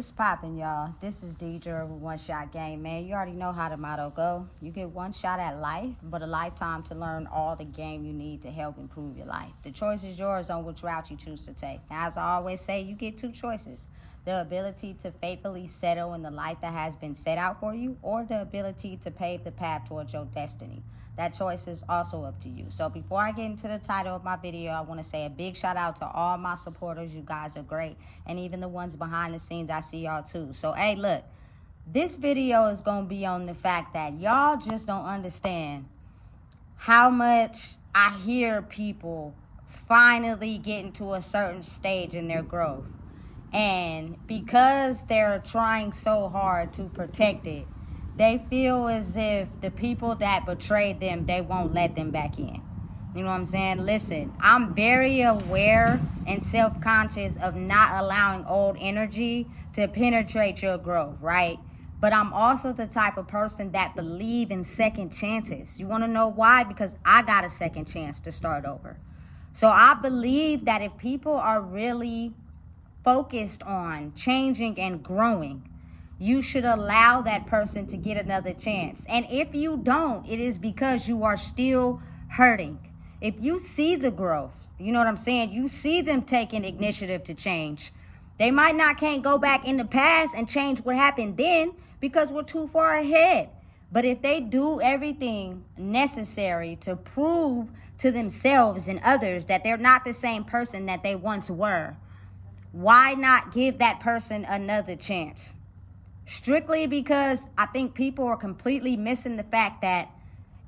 What's poppin', y'all? This is Deidre with One Shot Game, man. You already know how the motto go. You get one shot at life, but a lifetime to learn all the game you need to help improve your life. The choice is yours on which route you choose to take. As I always say, you get two choices. The ability to faithfully settle in the life that has been set out for you, or the ability to pave the path towards your destiny. That choice is also up to you. So before I get into the title of my video, I want to say a big shout out to all my supporters. You guys are great. And even the ones behind the scenes, I see y'all too. So, hey, look, this video is going to be on the fact that y'all just don't understand how much I hear people finally getting to a certain stage in their growth. And because they're trying so hard to protect it, they feel as if the people that betrayed them, they won't let them back in. You know what I'm saying? Listen, I'm very aware and self-conscious of not allowing old energy to penetrate your growth, right? But I'm also the type of person that believe in second chances. You want to know why? Because I got a second chance to start over. So I believe that if people are really focused on changing and growing, you should allow that person to get another chance. And if you don't, it is because you are still hurting. If you see the growth, you know what I'm saying? You see them taking initiative to change. They might not can't go back in the past and change what happened then because we're too far ahead. But if they do everything necessary to prove to themselves and others that they're not the same person that they once were, why not give that person another chance? Strictly because I think people are completely missing the fact that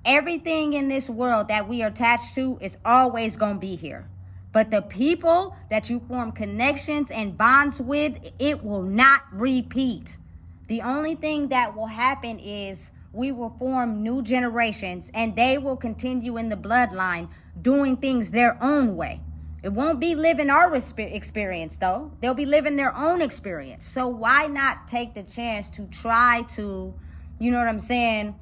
everything in this world that we are attached to is always going to be here. But the people that you form connections and bonds with, it will not repeat. The only thing that will happen is we will form new generations and they will continue in the bloodline doing things their own way. It won't be living our experience, though. They'll be living their own experience. So why not take the chance to try to, you know what I'm saying,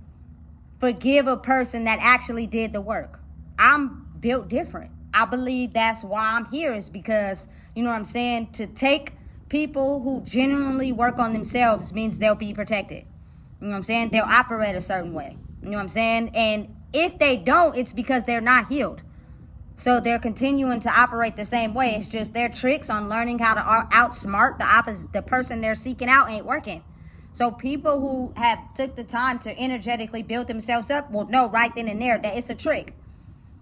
forgive a person that actually did the work? I'm built different. I believe that's why I'm here, is because, you know what I'm saying, to take people who genuinely work on themselves means they'll be protected. You know what I'm saying? They'll operate a certain way. You know what I'm saying? And if they don't, it's because they're not healed. So they're continuing to operate the same way. It's just their tricks on learning how to outsmart the person they're seeking out ain't working. So people who have took the time to energetically build themselves up will know right then and there that it's a trick.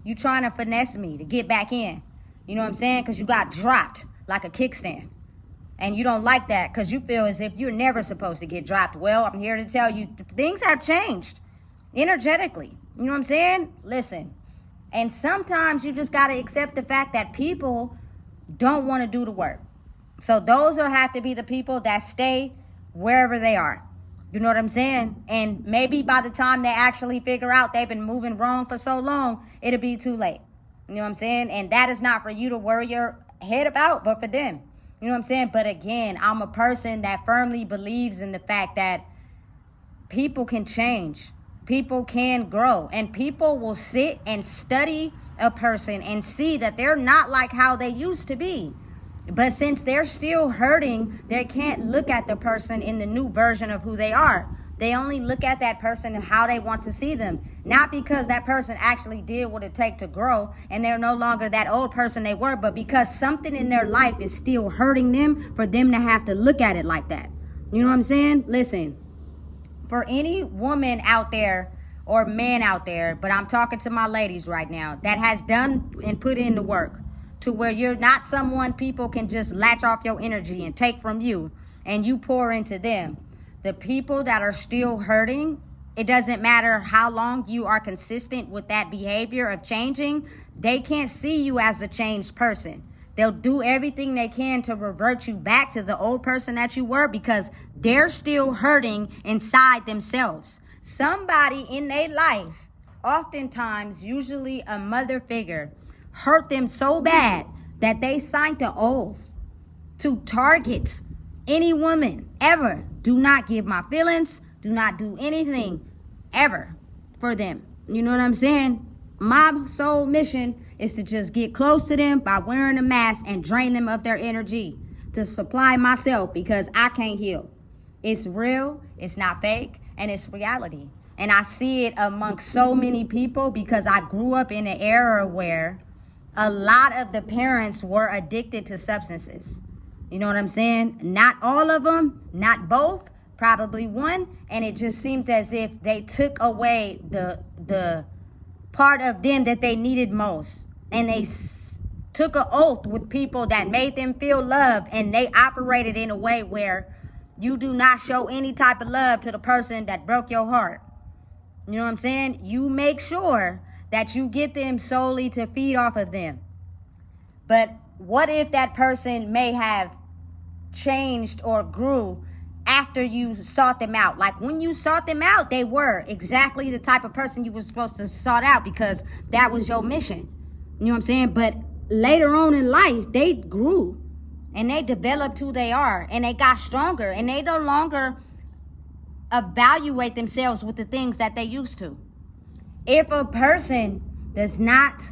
You trying to finesse me to get back in. You know what I'm saying? Because you got dropped like a kickstand. And you don't like that because you feel as if you're never supposed to get dropped. Well, I'm here to tell you things have changed energetically. You know what I'm saying? Listen. And sometimes you just got to accept the fact that people don't want to do the work. So those will have to be the people that stay wherever they are. You know what I'm saying? And maybe by the time they actually figure out they've been moving wrong for so long, it'll be too late. You know what I'm saying? And that is not for you to worry your head about, but for them. You know what I'm saying? But again, I'm a person that firmly believes in the fact that people can change. People can grow, and people will sit and study a person and see that they're not like how they used to be. But since they're still hurting, they can't look at the person in the new version of who they are. They only look at that person and how they want to see them. Not because that person actually did what it takes to grow and they're no longer that old person they were, but because something in their life is still hurting them for them to have to look at it like that. You know what I'm saying? Listen. For any woman out there or man out there, but I'm talking to my ladies right now, that has done and put in the work to where you're not someone people can just latch off your energy and take from you and you pour into them. The people that are still hurting, it doesn't matter how long you are consistent with that behavior of changing, they can't see you as a changed person. They'll do everything they can to revert you back to the old person that you were because they're still hurting inside themselves. Somebody in their life, oftentimes, usually a mother figure, hurt them so bad that they signed an oath to target any woman ever. Do not give my feelings. Do not do anything ever for them. You know what I'm saying? My sole mission is to just get close to them by wearing a mask and drain them of their energy. to supply myself because I can't heal. It's real, it's not fake, and it's reality. And I see it amongst so many people because I grew up in an era where a lot of the parents were addicted to substances. You know what I'm saying? Not all of them, not both, probably one. And it just seems as if they took away the part of them that they needed most. And they took an oath with people that made them feel love. And they operated in a way where you do not show any type of love to the person that broke your heart. You know what I'm saying? You make sure that you get them solely to feed off of them. But what if that person may have changed or grew after you sought them out? Like when you sought them out, they were exactly the type of person you were supposed to sought out because that was your mission. You know what I'm saying? But later on in life, they grew and they developed who they are and they got stronger and they no longer evaluate themselves with the things that they used to. If a person does not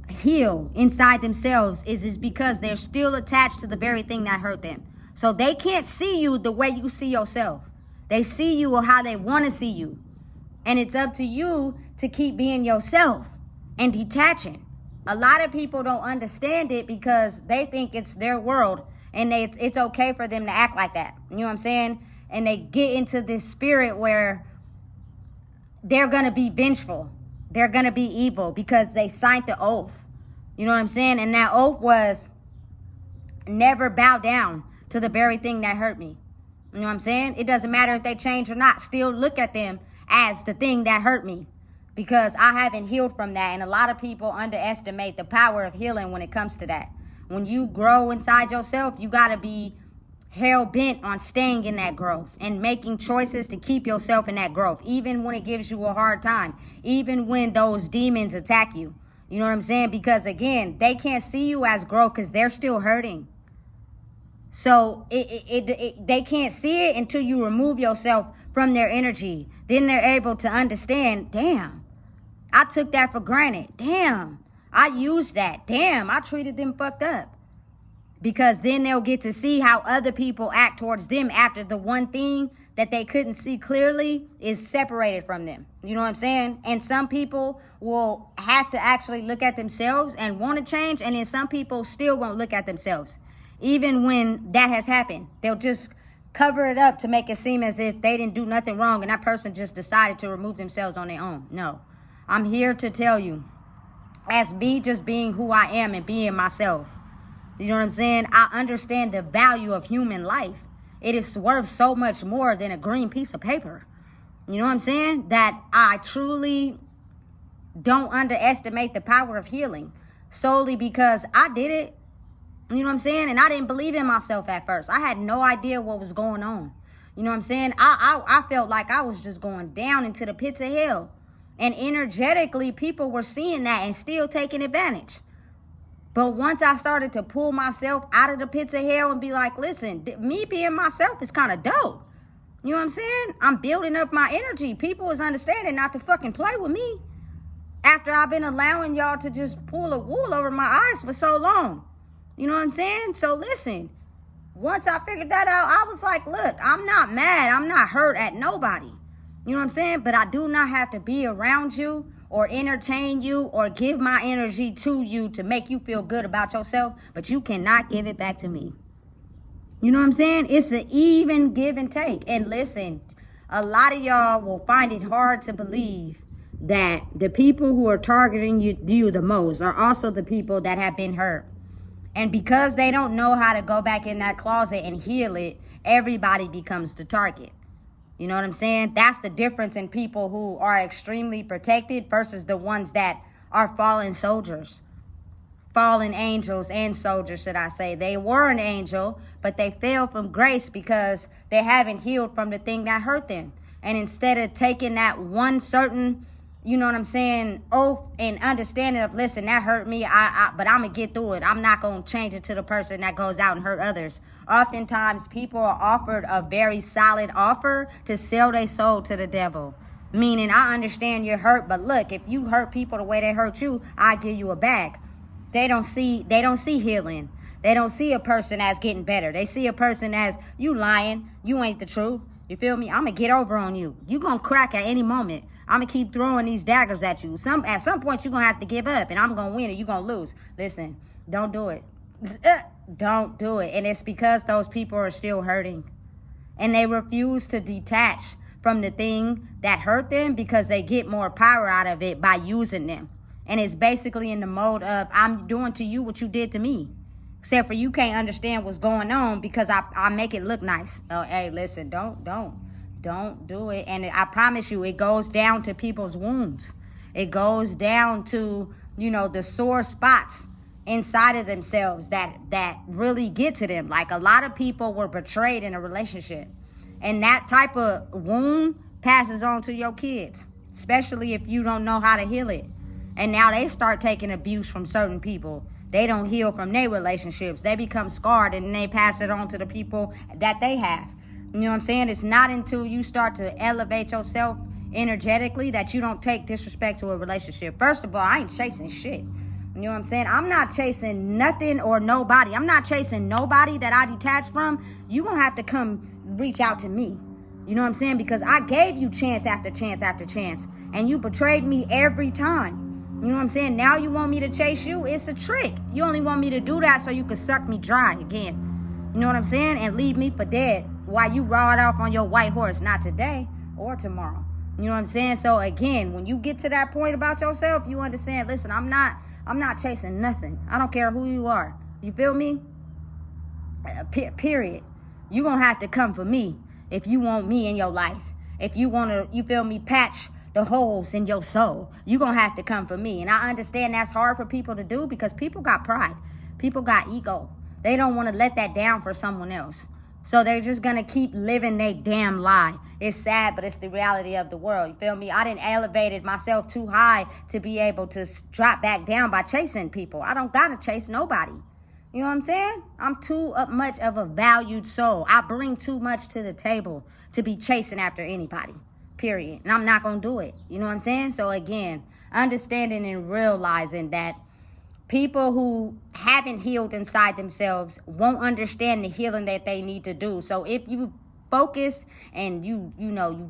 heal inside themselves, is because they're still attached to the very thing that hurt them. So they can't see you the way you see yourself. They see you or how they want to see you. And it's up to you to keep being yourself and detaching. A lot of people don't understand it because they think it's their world and it's okay for them to act like that. You know what I'm saying? And they get into this spirit where they're going to be vengeful. They're going to be evil because they signed the oath. You know what I'm saying? And that oath was never bow down to the very thing that hurt me. You know what I'm saying? It doesn't matter if they change or not. Still look at them as the thing that hurt me because I haven't healed from that. And a lot of people underestimate the power of healing when it comes to that. When you grow inside yourself, you got to be hell-bent on staying in that growth and making choices to keep yourself in that growth, even when it gives you a hard time, even when those demons attack you. You know what I'm saying? Because again, they can't see you as growth because they're still hurting. So they can't see it until you remove yourself from their energy. Then they're able to understand, damn, I took that for granted. Damn, I used that. Damn, I treated them fucked up. Because then they'll get to see how other people act towards them after the one thing that they couldn't see clearly is separated from them. You know what I'm saying? And some people will have to actually look at themselves and want to change. And then some people still won't look at themselves. Even when that has happened, they'll just cover it up to make it seem as if they didn't do nothing wrong and that person just decided to remove themselves on their own. No, I'm here to tell you, as me just being who I am and being myself, you know what I'm saying? I understand the value of human life. It is worth so much more than a green piece of paper. You know what I'm saying? That I truly don't underestimate the power of healing solely because I did it. You know what I'm saying? And I didn't believe in myself at first. I had no idea what was going on. You know what I'm saying? I felt like I was just going down into the pits of hell. And energetically, people were seeing that and still taking advantage. But once I started to pull myself out of the pits of hell and be like, listen, me being myself is kind of dope. You know what I'm saying? I'm building up my energy. People is understanding not to fucking play with me after I've been allowing y'all to just pull a wool over my eyes for so long. You know what I'm saying? So listen, once I figured that out, I was like, look, I'm not mad. I'm not hurt at nobody. You know what I'm saying? But I do not have to be around you or entertain you or give my energy to you to make you feel good about yourself, but you cannot give it back to me. You know what I'm saying? It's an even give and take. And listen, a lot of y'all will find it hard to believe that the people who are targeting you the most are also the people that have been hurt. And because they don't know how to go back in that closet and heal it, everybody becomes the target. You know what I'm saying? That's the difference in people who are extremely protected versus the ones that are fallen soldiers. Fallen angels and soldiers, should I say. They were an angel, but they fell from grace because they haven't healed from the thing that hurt them. And instead of taking that one certain, you know what I'm saying, oath and understanding of, listen, that hurt me, but I'm going to get through it. I'm not going to change it to the person that goes out and hurt others. Oftentimes, people are offered a very solid offer to sell their soul to the devil. Meaning, I understand you're hurt, but look, if you hurt people the way they hurt you, I'll give you a bag. They don't see healing. They don't see a person as getting better. They see a person as, you lying, you ain't the truth. You feel me? I'm going to get over on you. You going to crack at any moment. I'm going to keep throwing these daggers at you. At some point, you're going to have to give up, and I'm going to win, and you're going to lose. Listen, don't do it. Don't do it. And it's because those people are still hurting. And they refuse to detach from the thing that hurt them because they get more power out of it by using them. And it's basically in the mode of, I'm doing to you what you did to me. Except for you can't understand what's going on because I make it look nice. Oh, hey, listen, don't do it. And I promise you, it goes down to people's wounds. It goes down to, the sore spots inside of themselves that really get to them. Like, a lot of people were betrayed in a relationship. And that type of wound passes on to your kids, especially if you don't know how to heal it. And now they start taking abuse from certain people. They don't heal from their relationships. They become scarred and they pass it on to the people that they have. You know what I'm saying? It's not until you start to elevate yourself energetically that you don't take disrespect to a relationship. First of all, I ain't chasing shit. You know what I'm saying? I'm not chasing nothing or nobody. I'm not chasing nobody that I detach from. You gonna have to come reach out to me. You know what I'm saying? Because I gave you chance after chance after chance. And you betrayed me every time. You know what I'm saying? Now you want me to chase you? It's a trick. You only want me to do that so you can suck me dry again. You know what I'm saying? And leave me for dead while you ride off on your white horse. Not today or tomorrow. You know what I'm saying? So again, when you get to that point about yourself, you understand, listen, I'm not chasing nothing. I don't care who you are. You feel me? Period. You're going to have to come for me if you want me in your life. If you want to, you feel me, patch the holes in your soul, you're going to have to come for me. And I understand that's hard for people to do because people got pride. People got ego. They don't want to let that down for someone else. So they're just going to keep living their damn lie. It's sad, but it's the reality of the world. You feel me? I didn't elevated myself too high to be able to drop back down by chasing people. I don't got to chase nobody. You know what I'm saying? I'm too much of a valued soul. I bring too much to the table to be chasing after anybody. Period. And I'm not going to do it. You know what I'm saying? So again, understanding and realizing that people who haven't healed inside themselves won't understand the healing that they need to do. So if you focus and you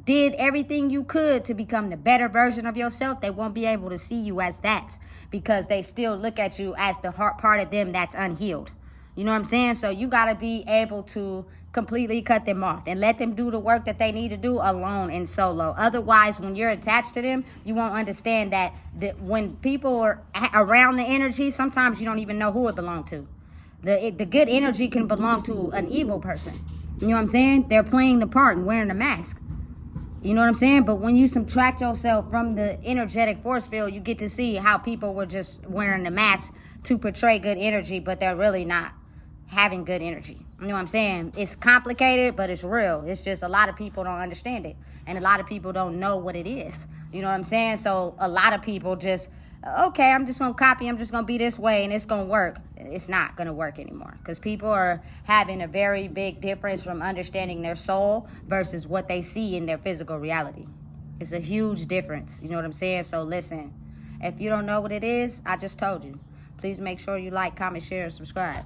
did everything you could to become the better version of yourself, they won't be able to see you as that because they still look at you as the part of them that's unhealed. You know what I'm saying? So you got to be able to completely cut them off and let them do the work that they need to do alone and solo. Otherwise, when you're attached to them, you won't understand that when people are around the energy, sometimes you don't even know who it belongs to. The good energy can belong to an evil person. You know what I'm saying? They're playing the part and wearing a mask. You know what I'm saying? But when you subtract yourself from the energetic force field, you get to see how people were just wearing the mask to portray good energy, but they're really not having good energy. You know what I'm saying? It's complicated, but it's real. It's just a lot of people don't understand it. And a lot of people don't know what it is. You know what I'm saying? So a lot of people just, okay, I'm just going to copy. I'm just going to be this way and it's going to work. It's not going to work anymore because people are having a very big difference from understanding their soul versus what they see in their physical reality. It's a huge difference. You know what I'm saying? So listen, if you don't know what it is, I just told you. Please make sure you like, comment, share, and subscribe.